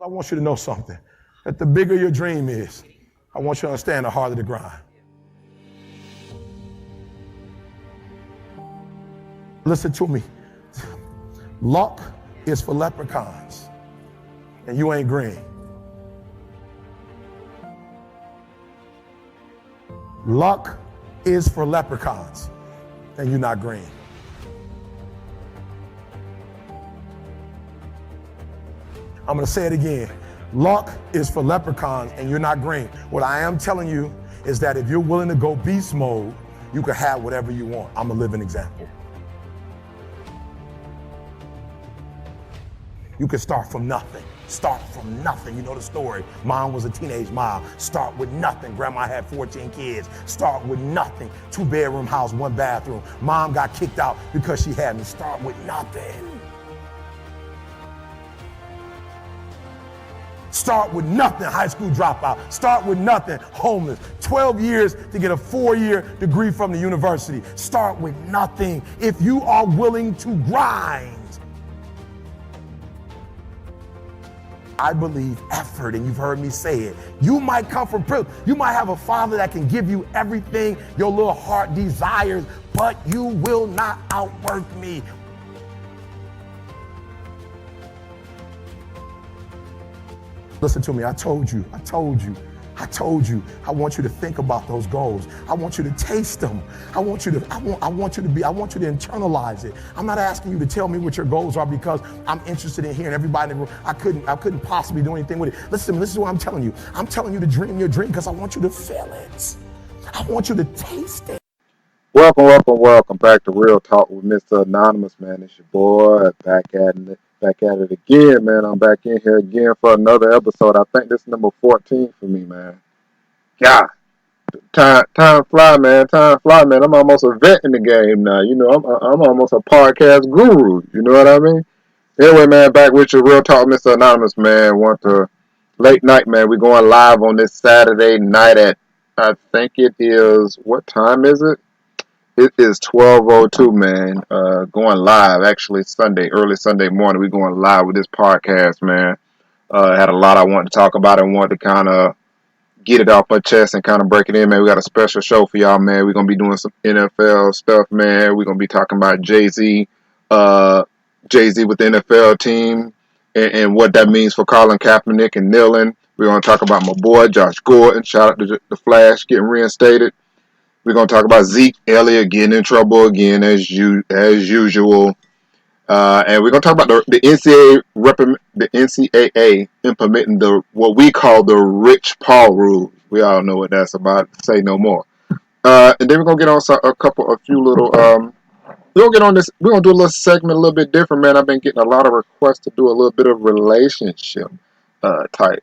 I want you to know something, that the bigger your dream is, I want you to understand the harder the grind. Listen to me. Luck is for leprechauns, and you ain't green. Luck is for leprechauns, and you're not green. I'm going to say it again. Luck is for leprechauns, and you're not green. What I am telling you is that if you're willing to go beast mode, you can have whatever you want. I'm a living example. You can start from nothing. Start from nothing. You know the story. Mom was a teenage mom. Start with nothing. Grandma had 14 kids. Start with nothing. 2-bedroom house, 1 bathroom. Mom got kicked out because she had me. Start with nothing. Start with nothing, high school dropout. Start with nothing, homeless. 12 years to get a 4-year degree from the university. Start with nothing if you are willing to grind. I believe effort, and you've heard me say it. You might come from privilege. You might have a father that can give you everything your little heart desires, but you will not outwork me. Listen to me, I told you. I want you to think about those goals. I want you to taste them. I want you to internalize it. I'm not asking you to tell me what your goals are because I'm interested in hearing everybody in the room. I couldn't possibly do anything with it. Listen to me, this is what I'm telling you. I'm telling you to dream your dream because I want you to feel it. I want you to taste it. Welcome back to Real Talk with Mr. Anonymous, man. It's your boy back at it again, man. I'm back in here again for another episode. I think this is number 14 for me, man. God, time fly, man. I'm almost a vet in the game now. You know, I'm almost a podcast guru. You know what I mean? Anyway, man, back with you, Real Talk, Mr. Anonymous, man. Want to late night, man. We're going live on this Saturday night at, I think it is, what time is it? It is 12:02, man. Going live, actually early Sunday morning. We're going live with this podcast, man. Had a lot I wanted to talk about and wanted to kind of get it off my chest and kind of break it in, man. We got a special show for y'all, man. We're going to be doing some NFL stuff, man. We're going to be talking about Jay-Z with the NFL team and what that means for Colin Kaepernick and kneeling. We're going to talk about my boy, Josh Gordon. Shout out to the Flash getting reinstated. We're going to talk about Zeke Elliott getting in trouble again as usual. And we're going to talk about the NCAA implementing what we call the Rich Paul rule. We all know what that's about. Say no more. And then we're going to get on a few little... we're going to get on this... We're going to do a little segment a little bit different, man. I've been getting a lot of requests to do a little bit of relationship type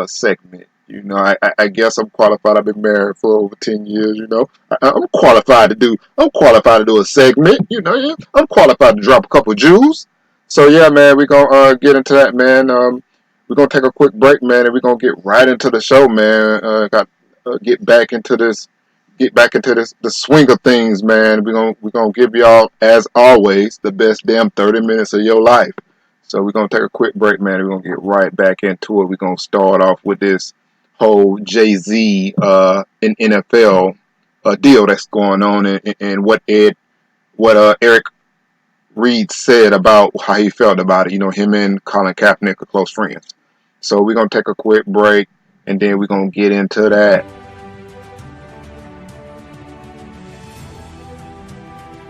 segment. You know, I guess I'm qualified. I've been married for over 10 years, you know. I'm qualified to do a segment, you know. Yeah. I'm qualified to drop a couple Jews. So, yeah, man, we're going to get into that, man. We're going to take a quick break, man, and we're going to get right into the show, man. Get back into the swing of things, man. We're gonna give y'all, as always, the best damn 30 minutes of your life. So we're going to take a quick break, man. We're going to get right back into it. We're going to start off with this whole Jay-Z and NFL deal that's going on and what Eric Reed said about how he felt about it. You know, him and Colin Kaepernick are close friends. So we're going to take a quick break, and then we're going to get into that.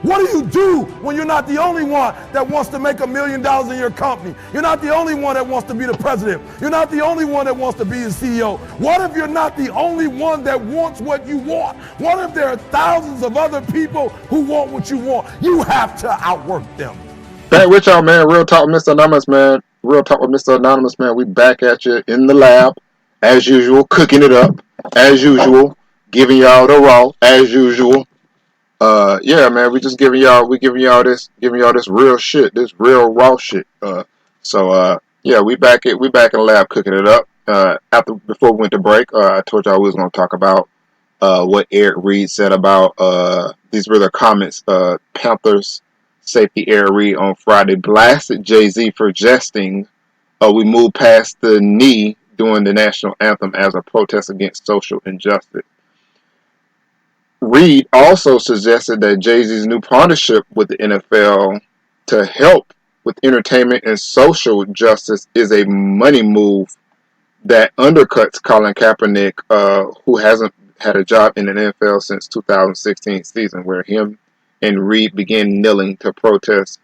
What do you do when you're not the only one that wants to make $1 million in your company? You're not the only one that wants to be the president. You're not the only one that wants to be the CEO. What if you're not the only one that wants what you want? What if there are thousands of other people who want what you want? You have to outwork them. Back with y'all, man. Real Talk with Mr. Anonymous, man. Real Talk with Mr. Anonymous, man. We back at you in the lab, as usual, cooking it up, as usual, giving y'all the raw, as usual. Yeah, man, we giving y'all this real shit, this real raw shit. Yeah, we back in the lab cooking it up. Before we went to break, I told y'all we was gonna talk about what Eric Reed said about these were the comments. Panthers safety Eric Reed on Friday blasted Jay-Z for jesting We moved past the knee during the national anthem as a protest against social injustice. Reed also suggested that Jay-Z's new partnership with the NFL to help with entertainment and social justice is a money move that undercuts Colin Kaepernick, who hasn't had a job in the NFL since 2016 season, where him and Reed began kneeling to protest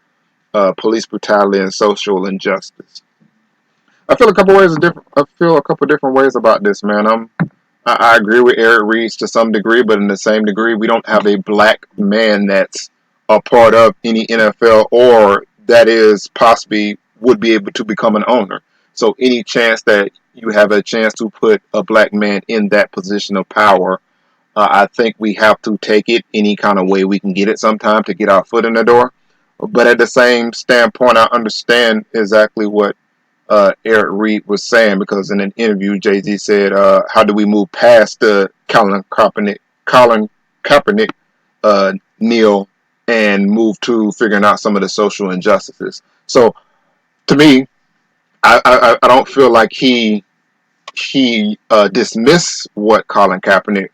police brutality and social injustice. I feel a couple different ways about this, man. I agree with Eric Reeds to some degree, but in the same degree, we don't have a black man that's a part of any NFL or that is possibly would be able to become an owner. So any chance that you have a chance to put a black man in that position of power, I think we have to take it any kind of way we can get it sometime to get our foot in the door. But at the same standpoint, I understand exactly what Eric Reed was saying, because in an interview, Jay-Z said, "How do we move past the Colin Kaepernick kneel and move to figuring out some of the social injustices?" So to me, I don't feel like he dismissed what Colin Kaepernick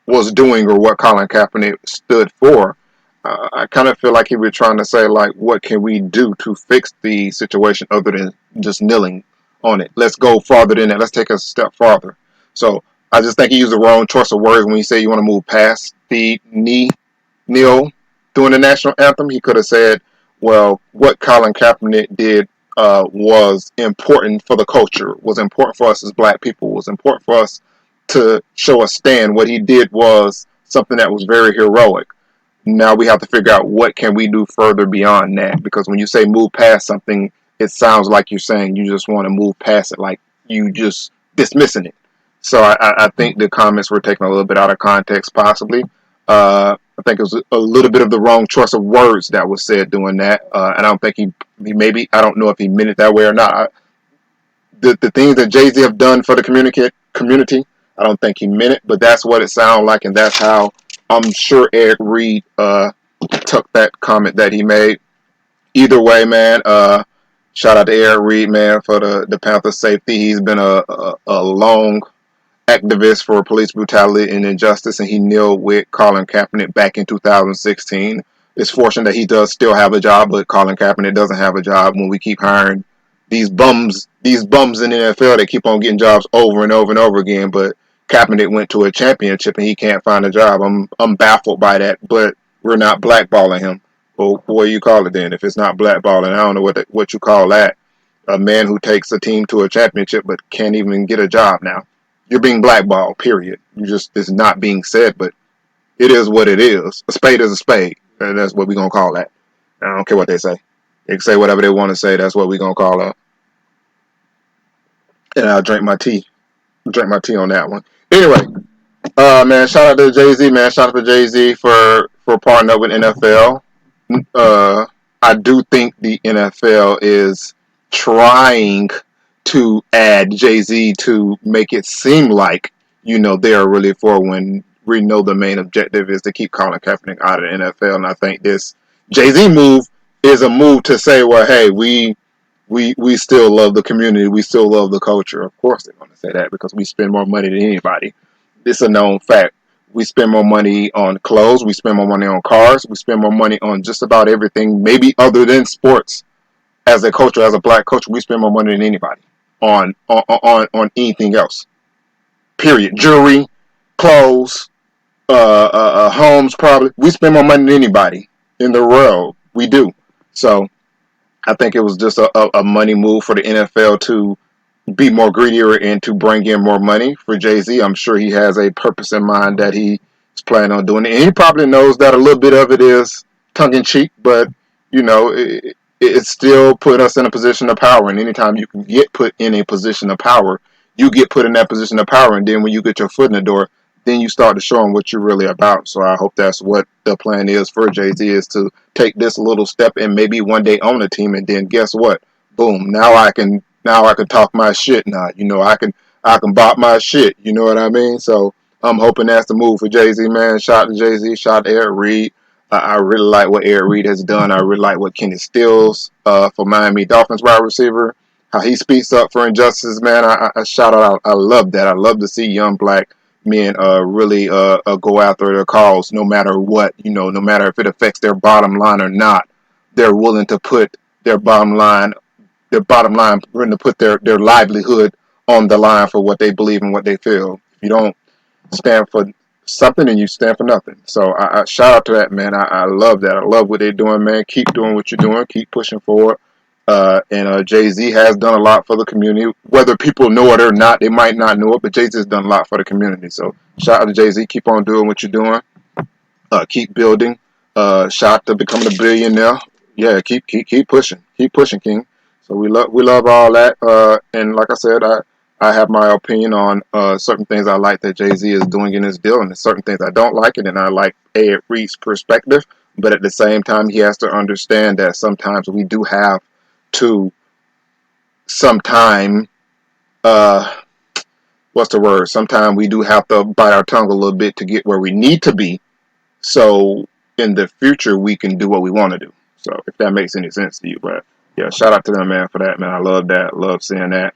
was doing or what Colin Kaepernick stood for. I kind of feel like he was trying to say, like, what can we do to fix the situation other than just kneeling on it? Let's go farther than that. Let's take a step farther. So I just think he used the wrong choice of words when he said you want to move past the kneel during the national anthem. He could have said, well, what Colin Kaepernick did was important for the culture, was important for us as black people, was important for us to show a stand. What he did was something that was very heroic. Now we have to figure out what can we do further beyond that, because when you say move past something, it sounds like you're saying you just want to move past it, like you just dismissing it. So I think the comments were taken a little bit out of context, possibly. I think it was a little bit of the wrong choice of words that was said doing that, and I don't think he maybe, I don't know if he meant it that way or not. The things that Jay-Z have done for the community, I don't think he meant it, but that's what it sounded like, and that's how I'm sure Eric Reed took that comment that he made. Either way, man, shout out to Eric Reed, man, for the Panthers safety. He's been a long activist for police brutality and injustice, and he kneeled with Colin Kaepernick back in 2016. It's fortunate that he does still have a job, but Colin Kaepernick doesn't have a job. When we keep hiring these bums in the NFL, they keep on getting jobs over and over and over again. But Kaepernick went to a championship and he can't find a job. I'm baffled by that, but we're not blackballing him. Well, what do you call it then? If it's not blackballing, I don't know what you call that. A man who takes a team to a championship but can't even get a job now. You're being blackballed, period. It's not being said, but it is what it is. A spade is a spade. And that's what we're going to call that. I don't care what they say. They can say whatever they want to say. That's what we're going to call that. And I'll drink my tea. Drink my tea on that one. Anyway, man, shout out to Jay-Z, man. Shout out to Jay-Z for partnering up with NFL. I do think the NFL is trying to add Jay-Z to make it seem like, they are really for, when we know the main objective is to keep Colin Kaepernick out of the NFL. And I think this Jay-Z move is a move to say, well, hey, we still love the community. We still love the culture. Of course they're going to say that, because we spend more money than anybody. It's a known fact. We spend more money on clothes. We spend more money on cars. We spend more money on just about everything, maybe other than sports. As a culture, as a black culture, we spend more money than anybody on anything else. Period. Jewelry, clothes, homes, probably. We spend more money than anybody in the world. We do. So I think it was just a money move for the NFL to be more greedier and to bring in more money for Jay-Z. I'm sure he has a purpose in mind that he's planning on doing it. And he probably knows that a little bit of it is tongue-in-cheek, but, it still put us in a position of power. And anytime you can get put in a position of power, you get put in that position of power. And then when you get your foot in the door, then you start to show them what you're really about. So I hope that's what the plan is for Jay-Z, is to take this little step and maybe one day own a team. And then guess what? Boom. Now I can talk my shit now. I can bop my shit. You know what I mean? So I'm hoping that's the move for Jay-Z, man. Shout out to Jay-Z. Shout out to Eric Reed. I really like what Eric Reed has done. I really like what Kenny Stills for Miami Dolphins wide receiver how he speaks up for injustices, man. I shout out. I love that. I love to see young black men really go after their cause, no matter what, no matter if it affects their bottom line or not. They're willing to put their bottom line, willing to put their livelihood on the line for what they believe and what they feel. If you don't stand for something and you stand for nothing. So I shout out to that, man. I love that. I love what they're doing, man. Keep doing what you're doing. Keep pushing forward. And Jay-Z has done a lot for the community. Whether people know it or not, they might not know it, but Jay-Z has done a lot for the community. So shout out to Jay-Z. Keep on doing what you're doing. Keep building. Shout out to becoming a billionaire. Yeah, keep pushing. Keep pushing, King. So we love all that. And like I said, I have my opinion on certain things I like that Jay-Z is doing in his deal, and certain things I don't like it, and I like Ed Reed's perspective. But at the same time, he has to understand that sometimes we do have to sometime what's the word? Sometimes we do have to bite our tongue a little bit to get where we need to be. So in the future, we can do what we want to do. So if that makes any sense to you, but yeah, shout out to them, man, for that, man. I love that. Love seeing that.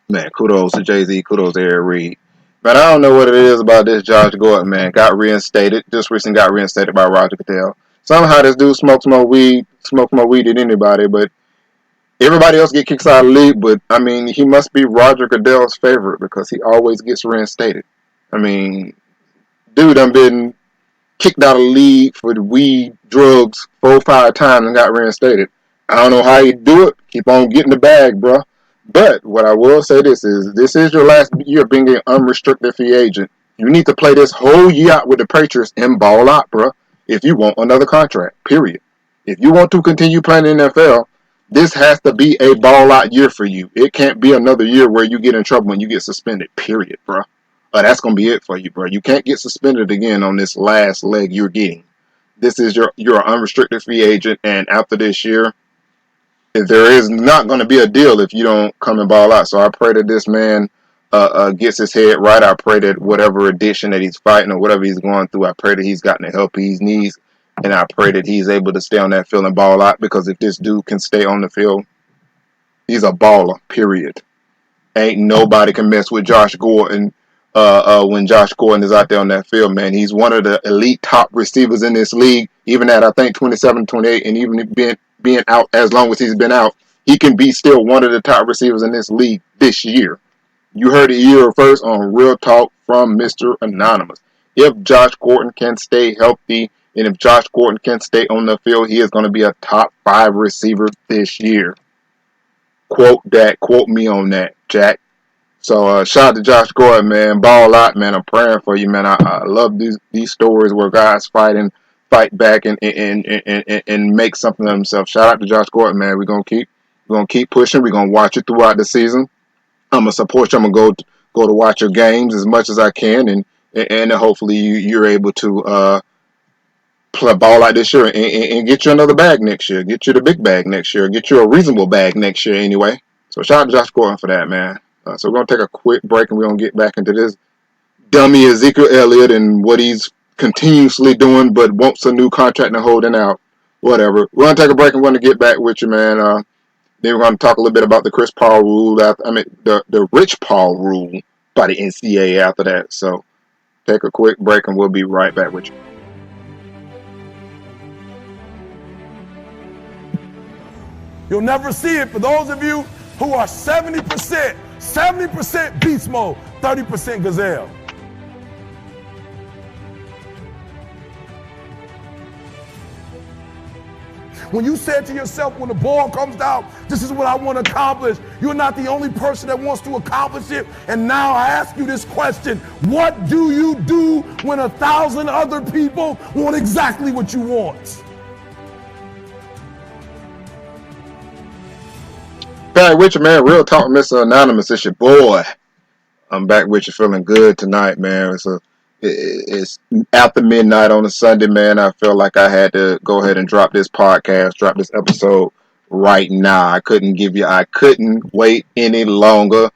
Man, kudos to Jay-Z. Kudos to Ed Reed. But I don't know what it is about this Josh Gordon, man. Got reinstated. Just recently got reinstated by Roger Goodell. Somehow this dude smokes more weed than anybody, but everybody else get kicked out of the league. But, I mean, he must be Roger Goodell's favorite because he always gets reinstated. I mean, dude done been kicked out of the league for the weed, drugs, 4 or 5 times and got reinstated. I don't know how he do it. Keep on getting the bag, bro. But what I will say this is your last year being an unrestricted free agent. You need to play this whole year out with the Patriots and ball out, bro, if you want another contract, period. If you want to continue playing in the NFL, this has to be a ball out year for you. It can't be another year where you get in trouble when you get suspended, period, bro. That's going to be it for you, bro. You can't get suspended again on this last leg you're getting. This is you're an unrestricted free agent, and after this year, there is not going to be a deal if you don't come and ball out. So I pray that this man gets his head right. I pray that whatever addiction that he's fighting or whatever he's going through, I pray that he's gotten the help he needs, and I pray that he's able to stay on that field and ball out, because if this dude can stay on the field, he's a baller, period. Ain't nobody can mess with Josh Gordon when Josh Gordon is out there on that field, man. He's one of the elite top receivers in this league, even at, I think, 27, 28, and even being out as long as he's been out, he can be still one of the top receivers in this league this year. You heard it here first on Real Talk from Mr. Anonymous. If Josh Gordon can stay healthy and if Josh Gordon can stay on the field, he is going to be a top 5 receiver this year. Quote that. Quote me on that, Jack. So shout out to Josh Gordon, man. Ball out, man. I'm praying for you, man. I love these stories where guys fight back and make something of themselves. Shout out to Josh Gordon, man. We're gonna keep pushing. We're gonna watch you throughout the season. I'm gonna support you. I'm gonna go to watch your games as much as I can, and hopefully you're able to play ball out this year and get you another bag next year. Get you the big bag next year. Get you a reasonable bag next year anyway. So shout out to Josh Gordon for that, man. So we're going to take a quick break and we're going to get back into this dummy Ezekiel Elliott and what he's continuously doing but wants a new contract and holding out. Whatever. We're going to take a break and we're going to get back with you, man. Then we're going to talk a little bit about the Chris Paul rule. The Rich Paul rule by the NCAA after that. So take a quick break and we'll be right back with you. You'll never see it for those of you who are 70% beast mode, 30% gazelle. When you said to yourself, when the ball comes down, this is what I want to accomplish, you're not the only person that wants to accomplish it. And now I ask you this question: what do you do when 1,000 other people want exactly what you want? Back with you, man. Real Talk, Mr. Anonymous. It's your boy. I'm back with you, feeling good tonight, man. It's after midnight on a Sunday, man. I feel like I had to go ahead and drop this episode right now. I couldn't wait any longer.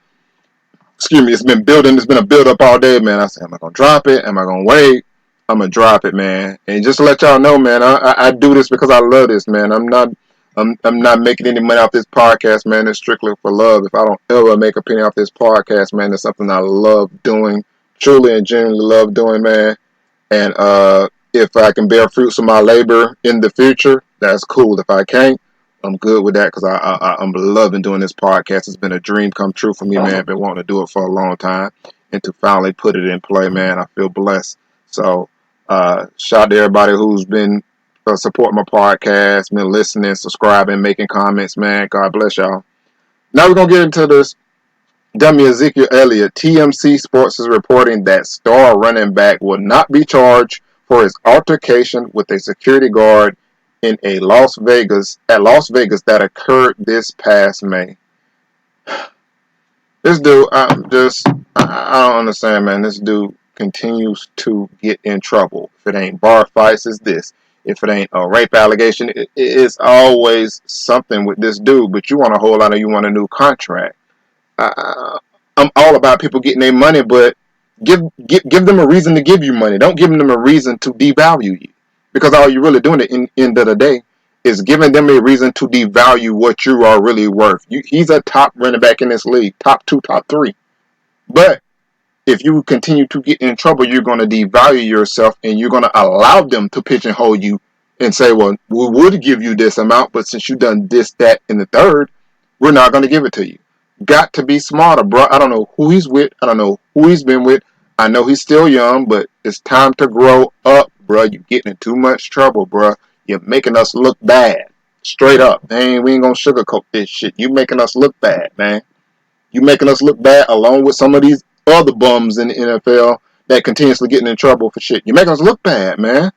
Excuse me, it's been a build up all day, man. I said, am I gonna drop it? Am I gonna wait? I'm gonna drop it, man. And just to let y'all know, man, I do this because I love this, man. I'm not I'm not making any money off this podcast, man. It's strictly for love. If I don't ever make a penny off this podcast, man, it's something I love doing, truly and genuinely love doing, man. And if I can bear fruits of my labor in the future, that's cool. If I can't, I'm good with that because I'm loving doing this podcast. It's been a dream come true for me, man. I've been wanting to do it for a long time, and to finally put it in play, man, I feel blessed. So, shout out to everybody who's been supporting my podcast, been listening, subscribing, making comments, man. God bless y'all. Now we're gonna get into this. Dummy Ezekiel Elliott. TMC Sports is reporting that star running back will not be charged for his altercation with a security guard in Las Vegas that occurred this past May. This dude, I don't understand, man. This dude continues to get in trouble. If it ain't bar fights, it's this. If it ain't a rape allegation, it's always something with this dude. But you want a whole lot of, you want a new contract. I'm all about people getting their money, but give them a reason to give you money. Don't give them a reason to devalue you, because all you're really doing at the end of the day is giving them a reason to devalue what you are really worth. He's a top running back in this league, top 2, top 3. But if you continue to get in trouble, you're going to devalue yourself, and you're going to allow them to pigeonhole you and say, well, we would give you this amount, but since you done this, that, and the third, we're not going to give it to you. Got to be smarter, bro. I don't know who he's with. I don't know who he's been with. I know he's still young, but it's time to grow up, bro. You're getting in too much trouble, bro. You're making us look bad. Straight up. Man, we ain't going to sugarcoat this shit. You making us look bad, man. You making us look bad along with some of these other bums in the NFL that continuously getting in trouble for shit. You're making us look bad, man.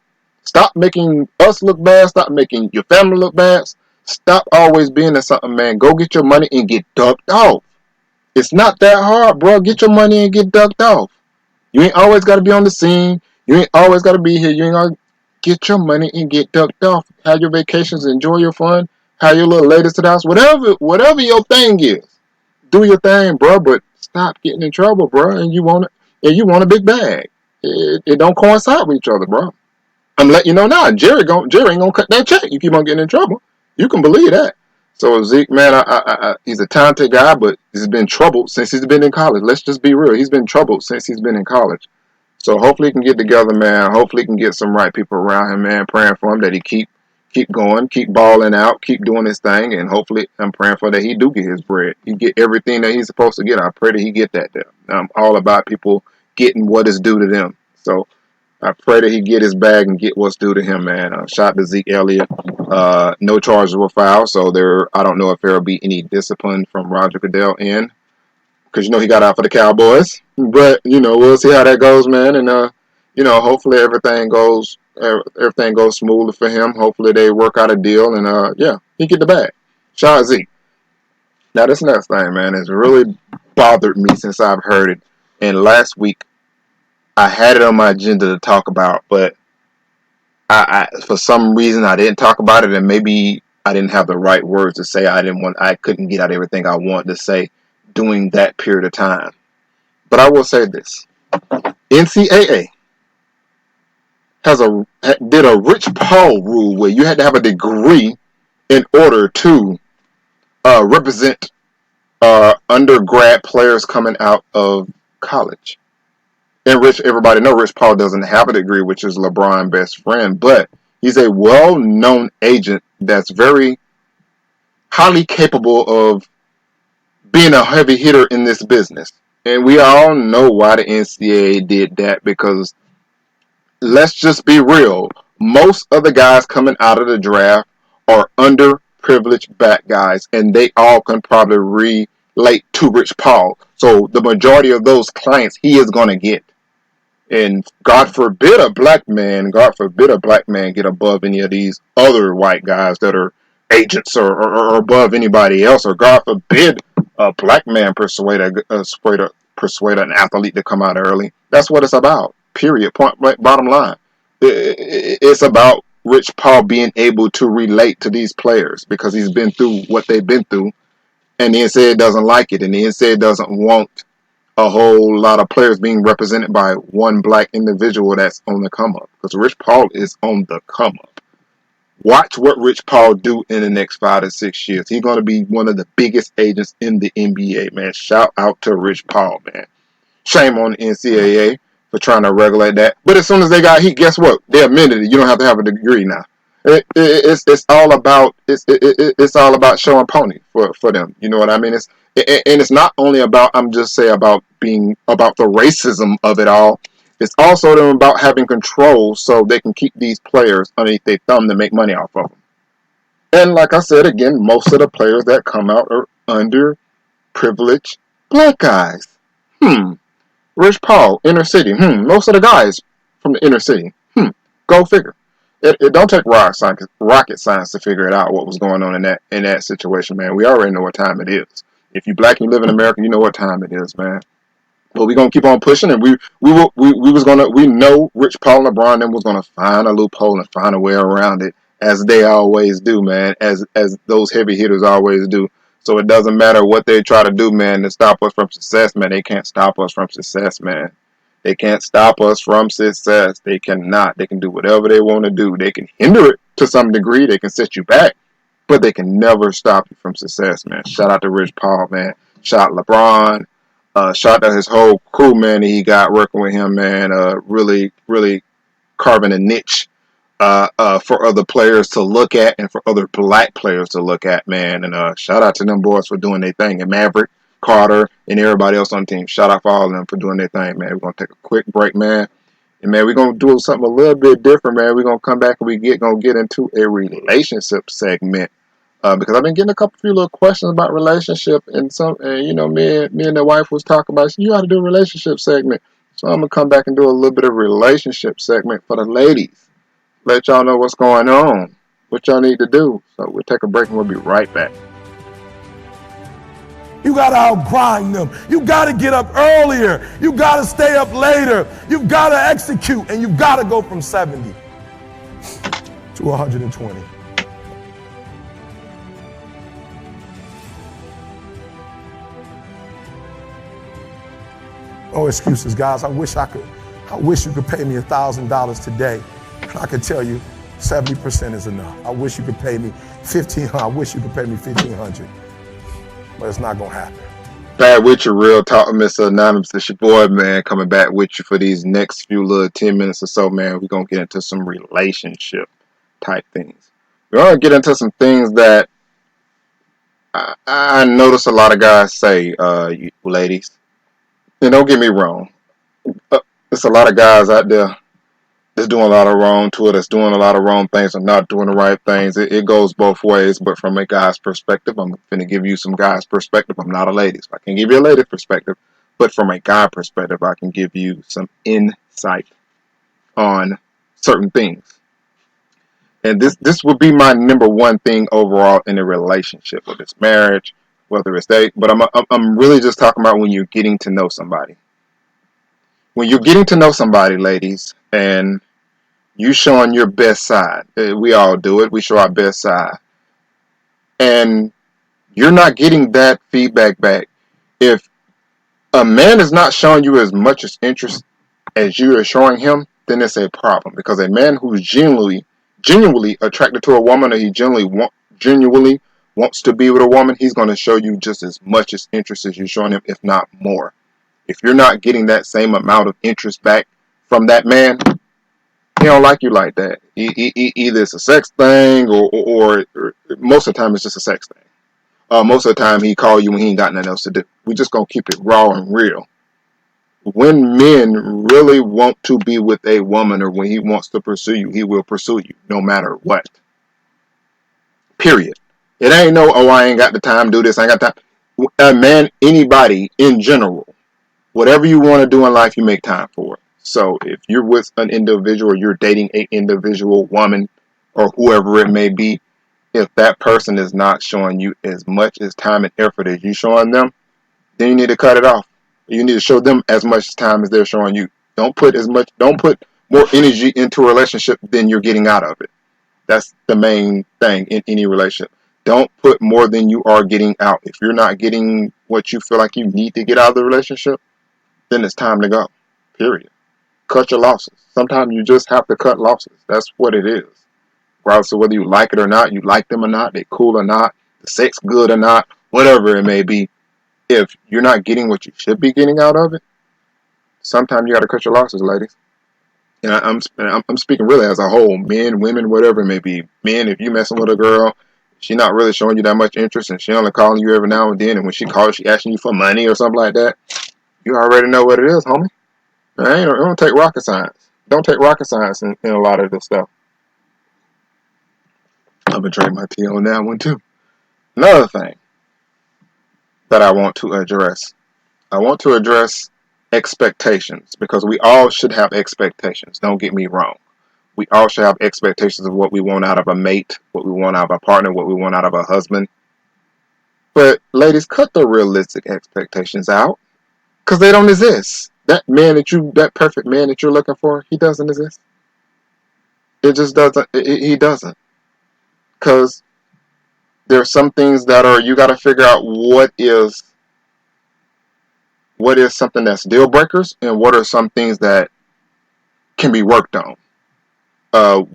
Stop making us look bad. Stop making your family look bad. Stop always being in something, man. Go get your money and get ducked off. It's not that hard, bro. Get your money and get ducked off. You ain't always got to be on the scene. You ain't always got to be here. You ain't got to get your money and get ducked off. Have your vacations. Enjoy your fun. Have your little ladies to the house. Whatever your thing is. Do your thing, bro, but stop getting in trouble, bro. And you want a big bag. It don't coincide with each other, bro. I'm letting you know now. Jerry ain't gonna cut that check. You keep on getting in trouble. You can believe that. So Zeke, man, he's a talented guy, but he's been troubled since he's been in college. Let's just be real. He's been troubled since he's been in college. So hopefully he can get together, man. Hopefully he can get some right people around him, man. Praying for him that he keep going, keep balling out, keep doing his thing, and hopefully I'm praying for that he do get his bread. He get everything that he's supposed to get. I pray that he get that there. I'm all about people getting what is due to them. So I pray that he get his bag and get what's due to him, man. Shout out to Zeke Elliott. No charges were filed, so I don't know if there will be any discipline from Roger Goodell in, because he got out for the Cowboys. But we'll see how that goes, man. And hopefully everything goes smoothly for him. Hopefully they work out a deal, and he get the bag. Shout out Zeke. Now this next thing, man, has really bothered me since I've heard it. And last week I had it on my agenda to talk about, but I for some reason I didn't talk about it, and maybe I didn't have the right words to say. I couldn't get out everything I wanted to say during that period of time. But I will say this: NCAA did a Rich Paul rule where you had to have a degree in order to represent undergrad players coming out of college. And everybody know Rich Paul doesn't have a degree, which is LeBron's best friend, but he's a well-known agent that's very highly capable of being a heavy hitter in this business. And we all know why the NCAA did that, because let's just be real. Most of the guys coming out of the draft are underprivileged black guys, and they all can probably relate to Rich Paul. So the majority of those clients he is going to get. And God forbid a black man get above any of these other white guys that are agents or above anybody else. Or God forbid a black man persuade an athlete to come out early. That's what it's about. Period. Point blank. Bottom line. It's about Rich Paul being able to relate to these players because he's been through what they've been through, and the NCAA doesn't like it, and the NCAA doesn't want a whole lot of players being represented by one black individual that's on the come up, because Rich Paul is on the come up. Watch what Rich Paul do in the next 5 to 6 years. He's going to be one of the biggest agents in the NBA, man. Shout out to Rich Paul, man. Shame on the NCAA for trying to regulate that. But as soon as they got heat, guess what? They admitted it. You don't have to have a degree now. It's all about it's all about showing pony for them. You know what I mean? And it's not only about, I'm just saying, about being about the racism of it all. It's also them about having control so they can keep these players underneath their thumb to make money off of them. And like I said again, most of the players that come out are underprivileged black guys. Rich Paul, inner city. Most of the guys from the inner city. Go figure. It don't take rocket science to figure it out what was going on in that situation, man. We already know what time it is. If you black and you live in America, you know what time it is, man. But we're gonna keep on pushing, and we know Rich Paul and LeBron them was gonna find a loophole and find a way around it, as they always do, man. As those heavy hitters always do. So it doesn't matter what they try to do, man, to stop us from success, man. They can't stop us from success, man. They can't stop us from success. They cannot. They can do whatever they want to do. They can hinder it to some degree. They can set you back, but they can never stop you from success, man. Shout out to Rich Paul, man. Shout out LeBron. Shout out his whole crew, man, that he got working with him, man. Really, really carving a niche for other players to look at and for other black players to look at, man. And shout out to them boys for doing their thing. And Maverick, Carter, and everybody else on the team. Shout out for all of them for doing their thing, man. We're going to take a quick break, man. And, man, we're going to do something a little bit different, man. We're going to come back and we're going to get into a relationship segment. Because I've been getting a few little questions about relationship, and you know, me and the wife was talking about, you got to do a relationship segment. So I'm gonna come back and do a little bit of relationship segment for the ladies. Let y'all know what's going on, what y'all need to do. So we'll take a break and we'll be right back. You got to outgrind them. You got to get up earlier. You got to stay up later. You got to execute, and you got to go from 70 to 120. No excuses, guys. I wish you could pay me $1,000 today. I could tell you 70% is enough. I wish you could pay me $1,500. I wish you could pay me $1,500. But it's not going to happen. Back with you, Real Talk, Mr. Anonymous. It's your boy, man, coming back with you for these next few little 10 minutes or so, man. We're going to get into some relationship type things. We're going to get into some things that I notice a lot of guys say, ladies. And don't get me wrong. There's a lot of guys out there that's doing a lot of wrong to it, that's doing a lot of wrong things and not doing the right things. It goes both ways, but from a guy's perspective, I'm going to give you some guy's perspective. I'm not a lady, so I can give you a lady perspective, but from a guy perspective, I can give you some insight on certain things. And this would be my number one thing overall in a relationship, whether it's marriage, whether it's date. But I'm really just talking about when you're getting to know somebody. When you're getting to know somebody, ladies, and you showing your best side. We all do it. We show our best side. And you're not getting that feedback back. If a man is not showing you as much as interest as you are showing him, then it's a problem. Because a man who's genuinely attracted to a woman, or he genuinely wants to be with a woman, he's going to show you just as much as interest as you're showing him, if not more. If you're not getting that same amount of interest back from that man, he don't like you like that. Either it's a sex thing, or most of the time it's just a sex thing. Most of the time he call you when he ain't got nothing else to do. We just gonna keep it raw and real. When men really want to be with a woman, or when he wants to pursue you, he will pursue you no matter what. Period. It ain't no, oh, I ain't got the time to do this, I ain't got time. A man, anybody in general, whatever you want to do in life, you make time for it. So if you're with an individual, or you're dating an individual woman, or whoever it may be, if that person is not showing you as much as time and effort as you showing them, then you need to cut it off. You need to show them as much time as they're showing you. Don't put more energy into a relationship than you're getting out of it. That's the main thing in any relationship. Don't put more than you are getting out. If you're not getting what you feel like you need to get out of the relationship, then it's time to go. Period. Cut your losses. Sometimes you just have to cut losses. That's what it is. regardless of whether you like it or not, you like them or not, they cool or not, the sex good or not, whatever it may be. If you're not getting what you should be getting out of it, sometimes you got to cut your losses, ladies. And I'm speaking really as a whole, men, women, whatever it may be. Men, if you messing with a girl, she not really showing you that much interest, and she only calling you every now and then, and when she calls, she asking you for money or something like that. You already know what it is, homie. It don't take rocket science. Don't take rocket science in a lot of this stuff. I'm gonna drink my tea on that one too. Another thing that I want to address. I want to address expectations, because we all should have expectations. Don't get me wrong. We all should have expectations of what we want out of a mate, what we want out of a partner, what we want out of a husband. But ladies, cut the realistic expectations out, because they don't exist. That perfect man that you're looking for, he doesn't exist. It just doesn't. He doesn't. Because there's some things that you got to figure out what is something that's deal breakers, and what are some things that can be worked on.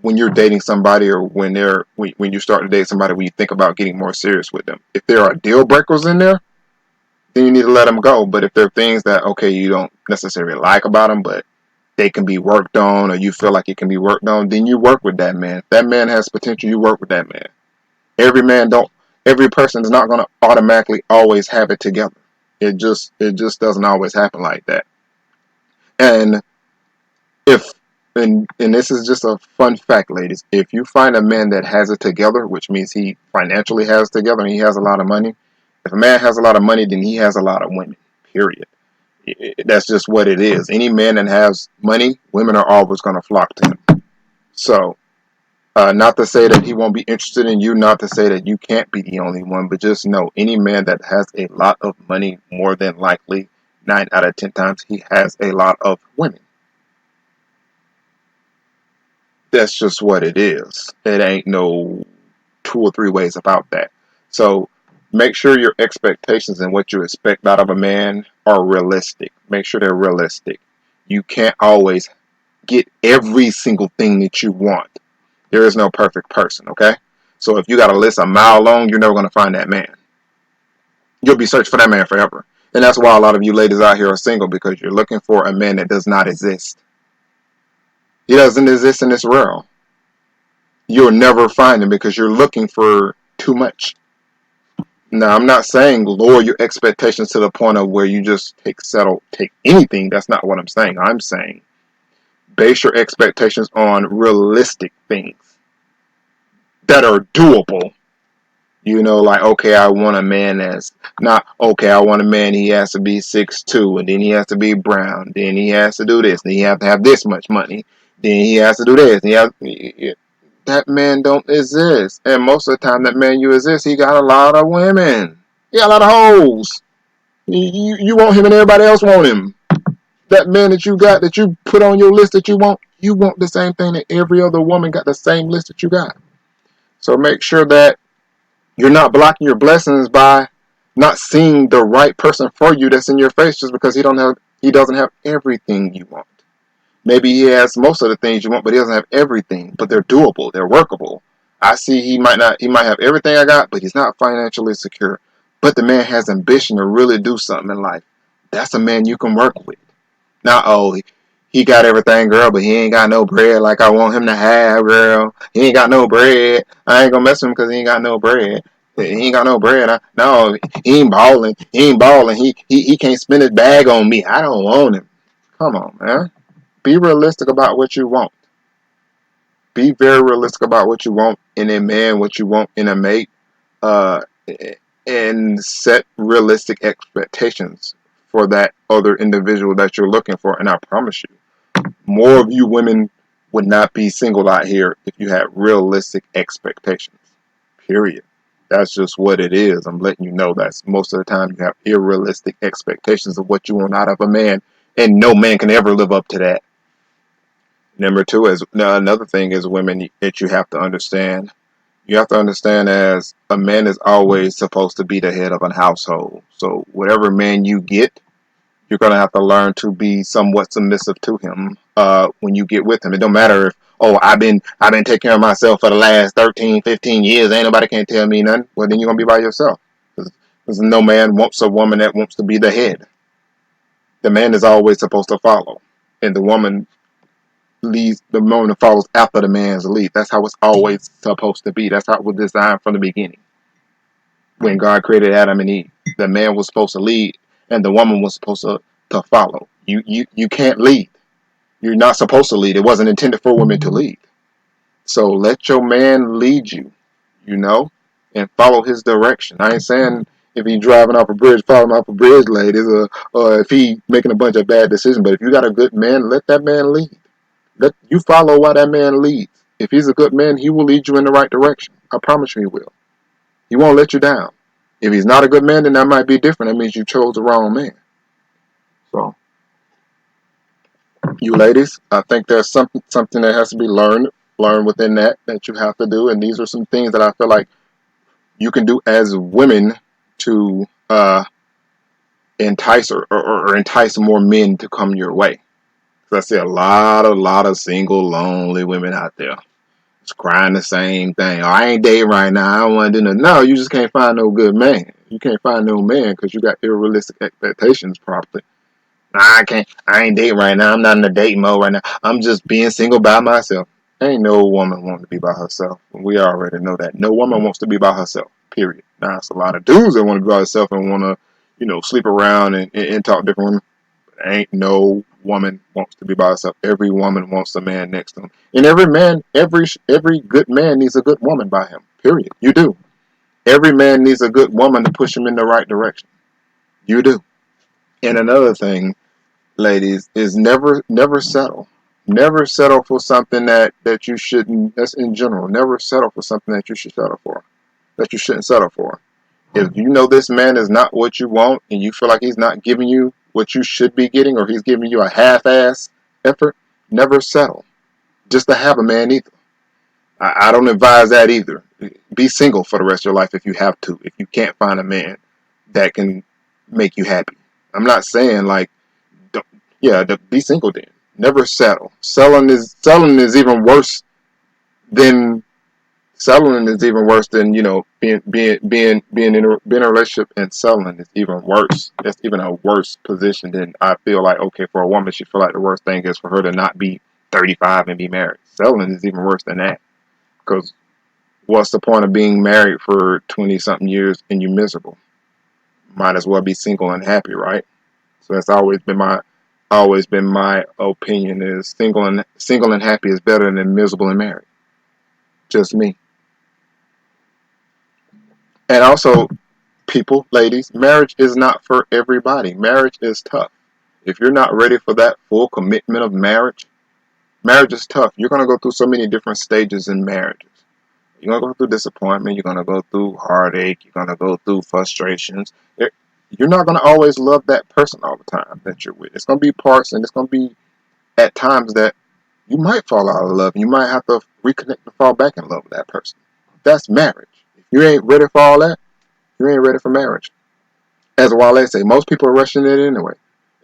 When you're dating somebody, or when you start to date somebody, when you think about getting more serious with them, if there are deal breakers in there, then you need to let them go. But if there are things that, okay, you don't necessarily like about them, but they can be worked on, or you feel like it can be worked on, then you work with that man. If that man has potential, you work with that man. Every person is not going to automatically always have it together. It just doesn't always happen like that. And if and this is just a fun fact, ladies, if you find a man that has it together, which means he financially has it together and he has a lot of money, if a man has a lot of money, then he has a lot of women, period. That's just what it is. Any man that has money, women are always going to flock to him. So, not to say that he won't be interested in you, not to say that you can't be the only one, but just know, any man that has a lot of money, more than likely, 9 out of 10 times, he has a lot of women. That's just what it is. It ain't no 2 or 3 ways about that. So make sure your expectations and what you expect out of a man are realistic. Make sure they're realistic. You can't always get every single thing that you want. There is no perfect person, okay? So if you got a list a mile long, you're never going to find that man. You'll be searching for that man forever. And that's why a lot of you ladies out here are single, because you're looking for a man that does not exist. He doesn't exist in this world. You'll never find him because you're looking for too much. Now, I'm not saying lower your expectations to the point of where you just take anything. That's not what I'm saying. I'm saying base your expectations on realistic things that are doable. Like, okay, I want a man that's not, okay, I want a man, he has to be 6'2", and then he has to be brown, then he has to do this, then he has to have this much money, then he has to do this, that man don't exist. And most of the time that man you exist, he got a lot of women. He got a lot of hoes. You want him and everybody else want him. That man that you got, that you put on your list that you want the same thing that every other woman got, the same list that you got. So make sure that you're not blocking your blessings by not seeing the right person for you that's in your face just because he doesn't have everything you want. Maybe he has most of the things you want, but he doesn't have everything. But they're doable, they're workable. I see he might have everything I got, but he's not financially secure. But the man has ambition to really do something in life. That's a man you can work with. Not, he got everything, girl, but he ain't got no bread like I want him to have, girl. He ain't got no bread. I ain't gonna mess with him because he ain't got no bread. He ain't got no bread. No, he ain't balling. He ain't balling. He can't spend his bag on me. I don't want him. Come on, man. Be realistic about what you want. Be very realistic about what you want in a man, what you want in a mate, uh, and set realistic expectations for that other individual that you're looking for. And I promise you, more of you women would not be single out here if you had realistic expectations. Period. That's just what it is. I'm letting you know that most of the time you have unrealistic expectations of what you want out of a man, and no man can ever live up to that. Number 2 is another thing is women that you have to understand. You have to understand as a man is always supposed to be the head of a household. So whatever man you get, you're going to have to learn to be somewhat submissive to him when you get with him. It don't matter if, oh, I've been taking care of myself for the last 13, 15 years. Ain't nobody can tell me nothing. Well, then you're going to be by yourself. Because no man wants a woman that wants to be the head. The man is always supposed to follow. And the woman follows after the man's lead. That's how it's always supposed to be. That's how it was designed from the beginning. When God created Adam and Eve, the man was supposed to lead and the woman was supposed to follow. You can't lead. You're not supposed to lead. It wasn't intended for women to lead. So let your man lead you, and follow his direction. I ain't saying if he's driving off a bridge, follow him off a bridge, ladies, or if he making a bunch of bad decisions. But if you got a good man, let that man lead. Let you follow while that man leads. If he's a good man, he will lead you in the right direction. I promise you he will. He won't let you down. If he's not a good man, then that might be different. That means you chose the wrong man. So, you ladies, I think there's something that has to be learned within that you have to do. And these are some things that I feel like you can do as women to entice or entice more men to come your way. Because I see a lot of single, lonely women out there. It's crying the same thing. Oh, I ain't dating right now. I don't want to do nothing. No, you just can't find no good man. You can't find no man because you got unrealistic expectations probably. I ain't dating right now. I'm not in the dating mode right now. I'm just being single by myself. Ain't no woman wanting to be by herself. We already know that. No woman wants to be by herself, period. Now, it's a lot of dudes that want to be by herself and want to, sleep around and talk to different women. Ain't no woman wants to be by herself. Every woman wants a man next to him. And every man, every good man needs a good woman by him. Period. You do. Every man needs a good woman to push him in the right direction. You do. And another thing, ladies, is never settle. Never settle for something that you shouldn't. That's in general. Never settle for something that you should settle for. That you shouldn't settle for. If you know this man is not what you want and you feel like he's not giving you what you should be getting or he's giving you a half-ass effort, never settle. Just to have a man either. I don't advise that either. Be single for the rest of your life if you have to. If you can't find a man that can make you happy. I'm not saying like, be single then. Never settle. Selling is even worse than being in a relationship, and selling is even worse. That's even a worse position than I feel like. Okay, for a woman, she feel like the worst thing is for her to not be 35 and be married. Selling is even worse than that, because what's the point of being married for 20 something years and you're miserable? Might as well be single and happy, right? So that's always been my opinion is single and happy is better than miserable and married. Just me. And also, people, ladies, marriage is not for everybody. Marriage is tough. If you're not ready for that full commitment of marriage is tough. You're going to go through so many different stages in marriages. You're going to go through disappointment. You're going to go through heartache. You're going to go through frustrations. You're not going to always love that person all the time that you're with. It's going to be parts, and it's going to be at times that you might fall out of love. You might have to reconnect and fall back in love with that person. That's marriage. If you ain't ready for all that, you ain't ready for marriage. As Wale say, most people are rushing it anyway.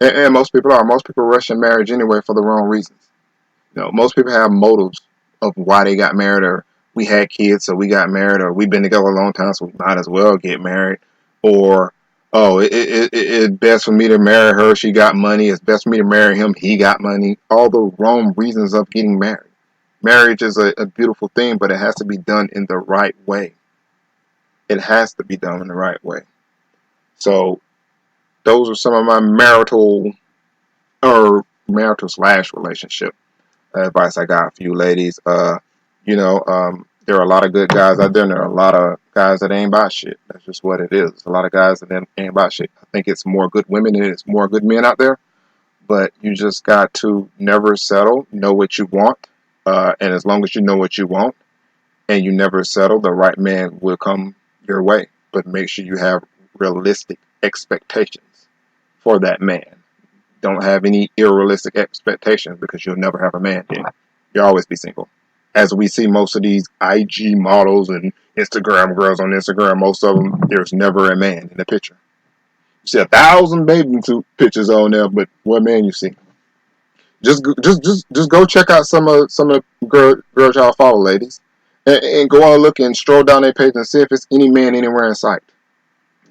And most people are. Most people rush in marriage anyway for the wrong reasons. Most people have motives of why they got married, or we had kids, so we got married, or we've been together a long time, so we might as well get married, or it's best for me to marry her, she got money. It's best for me to marry him, he got money. All the wrong reasons of getting married. Marriage is a beautiful thing, but it has to be done in the right way. It has to be done in the right way. So those are some of my marital / relationship advice I got for you ladies. There are a lot of good guys out there, and there are a lot of guys that ain't about shit. That's just what it is. A lot of guys that ain't about shit. I think it's more good women than it's more good men out there. But you just got to never settle. Know what you want. And as long as you know what you want and you never settle, the right man will come your way. But make sure you have realistic expectations for that man. Don't have any unrealistic expectations, because you'll never have a man then. You'll always be single. As we see most of these IG models and Instagram girls on Instagram, most of them, there's never a man in the picture. You see 1,000 bathing suit pictures on there, but what man you see? Just go check out some of the girls y'all follow, ladies, and go on look and stroll down their page and see if it's any man anywhere in sight.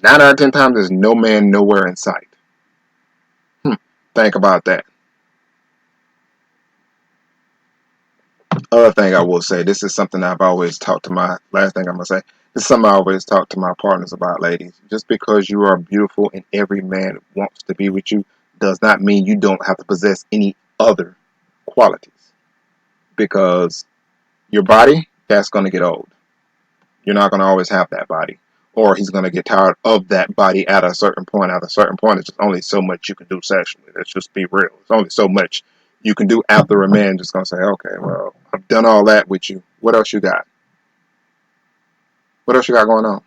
9 out of 10 times, there's no man nowhere in sight. Think about that. Other thing I will say, this is something I've always talked to my, last thing I'm going to say, this is something I always talk to my partners about, ladies. Just because you are beautiful and every man wants to be with you does not mean you don't have to possess any other qualities. Because your body, that's going to get old. You're not going to always have that body. Or he's going to get tired of that body at a certain point. At a certain point, it's just only so much you can do sexually. Let's just be real. It's only so much you can do after a man just going to say, okay, well, I've done all that with you. What else you got? What else you got going on?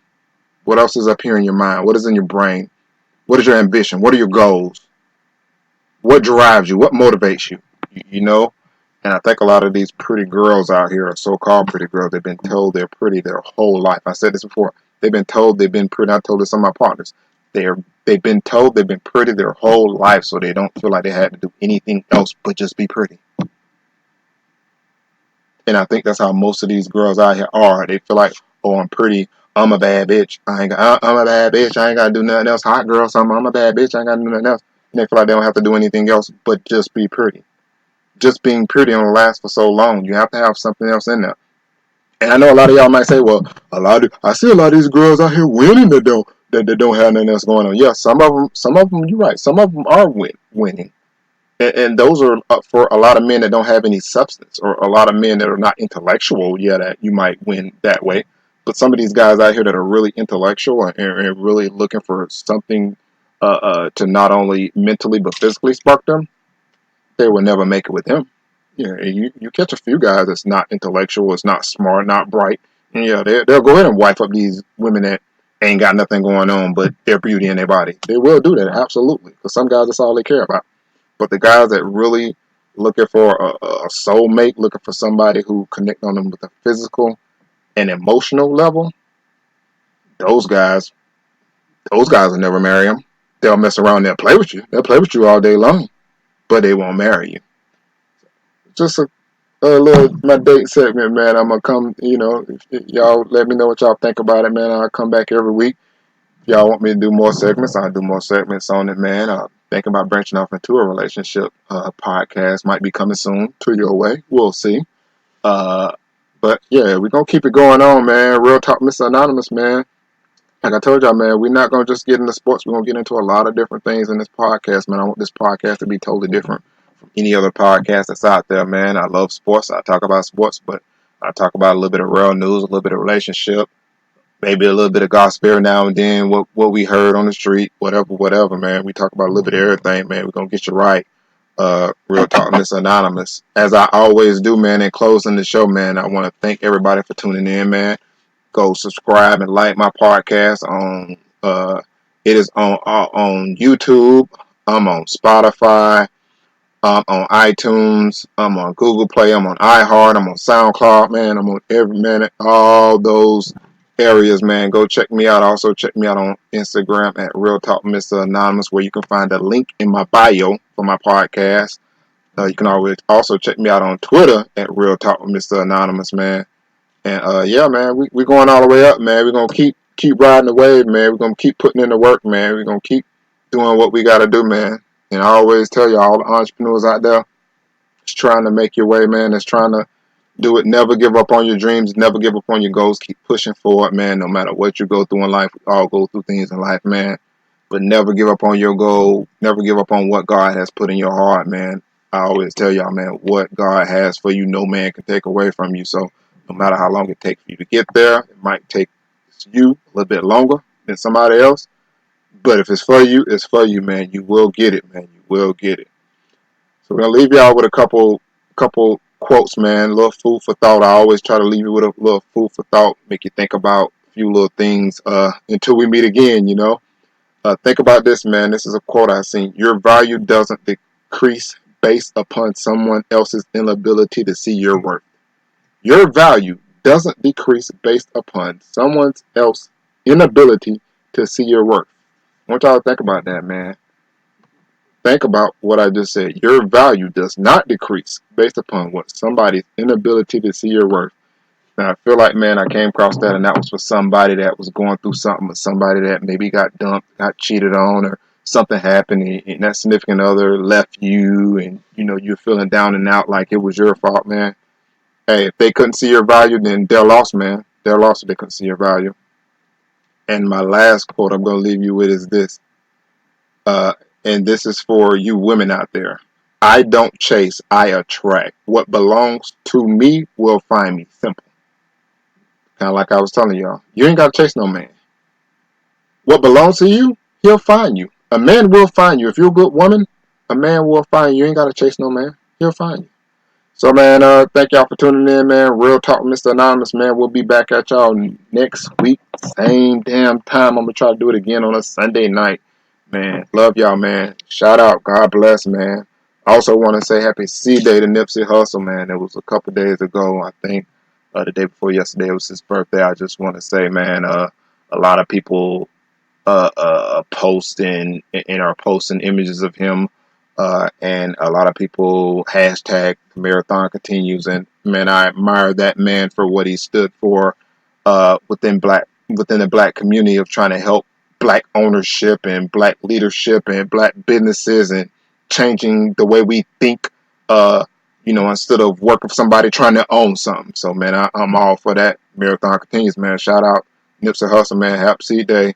What else is up here in your mind? What is in your brain? What is your ambition? What are your goals? What drives you? What motivates you? You know? And I think a lot of these pretty girls out here are so-called pretty girls. They've been told they're pretty their whole life. I said this before. They've been told they've been pretty. I told this to my partners. They've been told they've been pretty their whole life, so they don't feel like they had to do anything else but just be pretty. And I think that's how most of these girls out here are. They feel like, oh, I'm pretty. I'm a bad bitch. I'm a bad bitch. I ain't got to do nothing else. Hot girl, something. I'm a bad bitch. I ain't got to do nothing else. And they feel like they don't have to do anything else but just be pretty. Just being pretty don't last for so long. You have to have something else in there. And I know a lot of y'all might say, well, I see a lot of these girls out here winning that don't have nothing else going on. Yeah, some of them, you're right. Some of them are winning. And those are for a lot of men that don't have any substance, or a lot of men that are not intellectual. Yeah, that you might win that way. But some of these guys out here that are really intellectual and really looking for something to not only mentally but physically spark them, they will never make it with him. Yeah, you catch a few guys that's not intellectual, it's not smart, not bright, and yeah, they'll go ahead and wipe up these women that ain't got nothing going on but their beauty and their body. They will do that, absolutely, because some guys, that's all they care about. But the guys that really looking for a soulmate, looking for somebody who connect on them with a physical and emotional level, those guys will never marry them. They'll mess around, they'll play with you. They'll play with you all day long, but they won't marry you. Just a little my date segment, man. I'm gonna come. If y'all let me know what y'all think about it, man. I'll come back every week. If y'all want me to do more segments, I'll do more segments on it, man. Thinking about branching off into a relationship podcast. Might be coming soon to your way. We'll see. But yeah, we're gonna keep it going on, man. Real talk, Mr. Anonymous, man. Like I told y'all, man, we're not gonna just get into sports. We're gonna get into a lot of different things in this podcast, man. I want this podcast to be totally different from any other podcast that's out there, man. I love sports. I talk about sports, but I talk about a little bit of real news, a little bit of relationship, maybe a little bit of gospel every now and then, what we heard on the street, whatever, man. We talk about a little bit of everything, man. We're gonna get you right. Real talk, Miss Anonymous. As I always do, man, in closing the show, man, I want to thank everybody for tuning in, man. Go subscribe and like my podcast on it is on YouTube. I'm on Spotify. I'm on iTunes. I'm on Google Play. I'm on iHeart. I'm on SoundCloud, man. I'm on every minute, all those areas, man. Go check me out. Also check me out on Instagram at Real Talk Mr. Anonymous, where you can find a link in my bio for my podcast. You can always also check me out on Twitter at Real Talk Mr. Anonymous, man. And yeah, man, we going all the way up, man. We're gonna keep riding the wave, man. We're gonna keep putting in the work, man. We're gonna keep doing what we gotta do, man. And I always tell you, all the entrepreneurs out there, that's trying to make your way, man. That's trying to do it. Never give up on your dreams. Never give up on your goals. Keep pushing forward, man. No matter what you go through in life, we all go through things in life, man. But never give up on your goal. Never give up on what God has put in your heart, man. I always tell y'all, man, what God has for you, no man can take away from you. So no matter how long it takes for you to get there, it might take you a little bit longer than somebody else. But if it's for you, it's for you, man. You will get it, man. You will get it. So we're gonna leave y'all with a couple quotes, man. A little food for thought. I always try to leave you with a little food for thought, make you think about a few little things until we meet again, you know. Think about this, man. This is a quote I seen. Your value doesn't decrease based upon someone else's inability to see your worth. Your value doesn't decrease based upon someone else's inability to see your worth. I want y'all to think about that, man. Think about what I just said. Your value does not decrease based upon what somebody's inability to see your worth. Now, I feel like, man, I came across that, and that was for somebody that was going through something, or somebody that maybe got dumped, got cheated on, or something happened, and that significant other left you, and you're feeling down and out like it was your fault, man. Hey, if they couldn't see your value, then they're lost, man. They're lost if they couldn't see your value. And my last quote I'm going to leave you with is this, and this is for you women out there. I don't chase, I attract. What belongs to me will find me. Simple. Kind of like I was telling y'all. You ain't got to chase no man. What belongs to you, he'll find you. A man will find you. If you're a good woman, a man will find you. You ain't got to chase no man. He'll find you. So, man, thank y'all for tuning in, man. Real Talk with Mr. Anonymous, man. We'll be back at y'all next week. Same damn time. I'm going to try to do it again on a Sunday night. Man, love y'all, man. Shout out. God bless, man. I also want to say happy C-Day to Nipsey Hussle, man. It was a couple days ago, I think. The day before yesterday was his birthday. I just want to say, man, a lot of people posting and are posting images of him, and a lot of people hashtag marathon continues. And man, I admire that man for what he stood for within the black community of trying to help black ownership and black leadership and black businesses and changing the way we think. Instead of working for somebody trying to own something. So man, I'm all for that. Marathon continues, man. Shout out Nipsey Hussle, man. Happy Seed Day.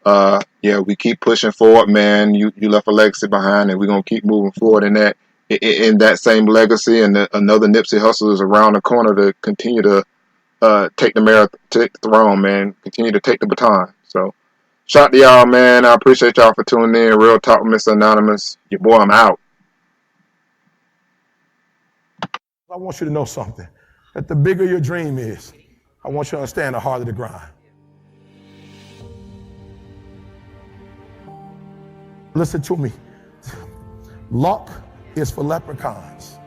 Yeah, we keep pushing forward, man. You left a legacy behind, and we're gonna keep moving forward in that same legacy. And another Nipsey Hussle is around the corner to continue to take the throne, man. Continue to take the baton. So, shout out to y'all, man. I appreciate y'all for tuning in. Real Talk with Mr. Anonymous. Your boy, I'm out. I want you to know something, that the bigger your dream is, I want you to understand the harder the grind. Listen to me. Luck is for leprechauns,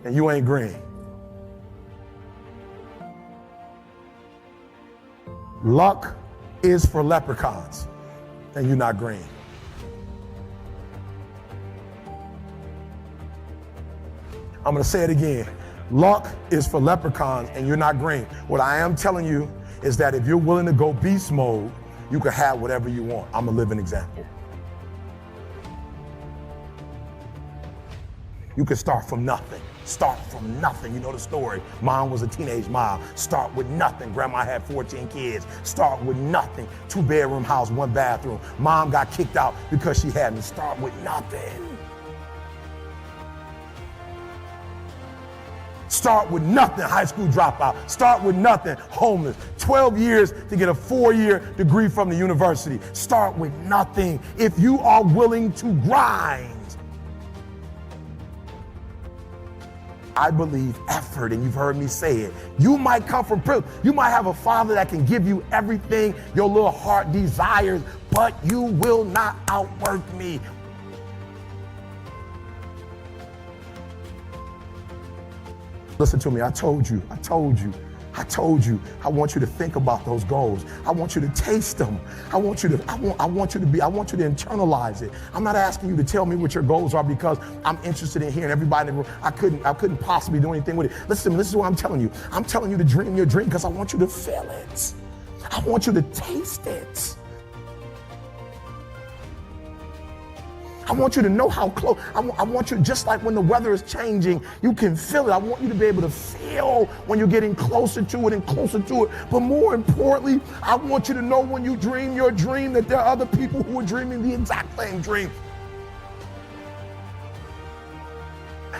and you ain't green. Luck is for leprechauns, and you're not green. I'm going to say it again. Luck is for leprechauns, and you're not green. What I am telling you is that if you're willing to go beast mode, you can have whatever you want. I'm a living example. You can start from nothing. Start from nothing. You know the story. Mom was a teenage mom. Start with nothing. Grandma had 14 kids. Start with nothing. 2-bedroom house, 1 bathroom. Mom got kicked out because she had me. Start with nothing. Start with nothing, high school dropout. Start with nothing, homeless. 12 years to get a 4-year degree from the university. Start with nothing if you are willing to grind. I believe effort, and you've heard me say it. You might come from privilege. You might have a father that can give you everything your little heart desires, but you will not outwork me. Listen to me, I told you. I want you to think about those goals. I want you to taste them. I want you to internalize it. I'm not asking you to tell me what your goals are because I'm interested in hearing everybody in the room. I couldn't possibly do anything with it. Listen to me, this is what I'm telling you. I'm telling you to dream your dream because I want you to feel it. I want you to taste it. I want you to know how close. I want you, just like when the weather is changing, you can feel it. I want you to be able to feel when you're getting closer to it and closer to it. But more importantly, I want you to know when you dream your dream that there are other people who are dreaming the exact same dream.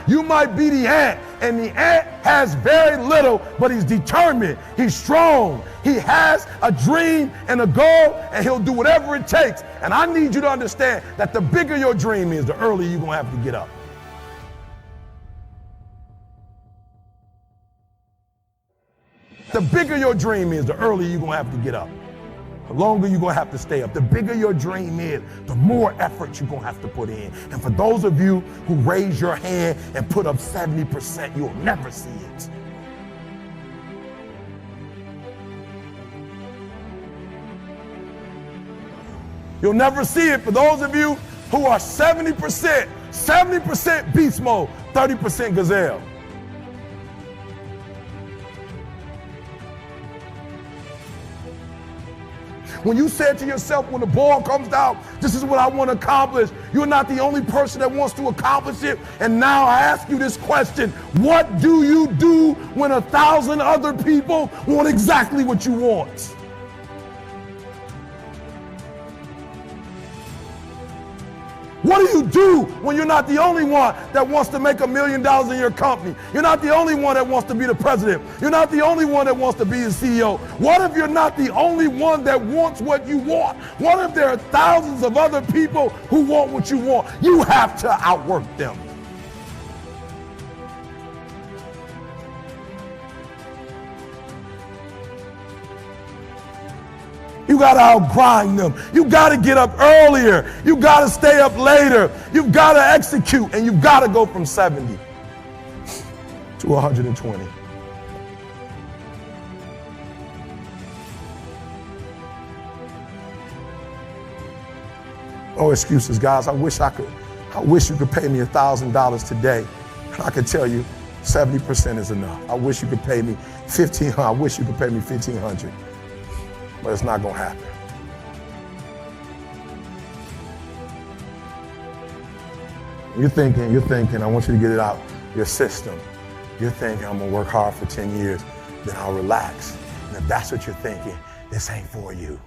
You might be the ant, and the ant has very little, but he's determined, he's strong, he has a dream and a goal, and he'll do whatever it takes. And I need you to understand that the bigger your dream is, the earlier you're going to have to get up. The bigger your dream is, the earlier you're going to have to get up. The longer you're going to have to stay up. The bigger your dream is, the more effort you're going to have to put in. And for those of you who raise your hand and put up 70%, you'll never see it. You'll never see it for those of you who are 70% beast mode, 30% gazelle. When you said to yourself, when the ball comes out, this is what I want to accomplish, you're not the only person that wants to accomplish it. And now I ask you this question: what do you do when 1,000 other people want exactly what you want? What do you do when you're not the only one that wants to make $1 million in your company? You're not the only one that wants to be the president. You're not the only one that wants to be the CEO. What if you're not the only one that wants what you want? What if there are thousands of other people who want what you want? You have to outwork them. You got to outgrind them. You got to get up earlier. You got to stay up later. You've got to execute, and you've got to go from 70 to 120. No excuses, guys. I wish you could pay me $1,000 today, and I could tell you 70% is enough. I wish you could pay me $1,500. I wish you could pay me $1,500. But it's not going to happen. You're thinking, I want you to get it out your system. You're thinking, I'm going to work hard for 10 years, then I'll relax. And if that's what you're thinking, this ain't for you.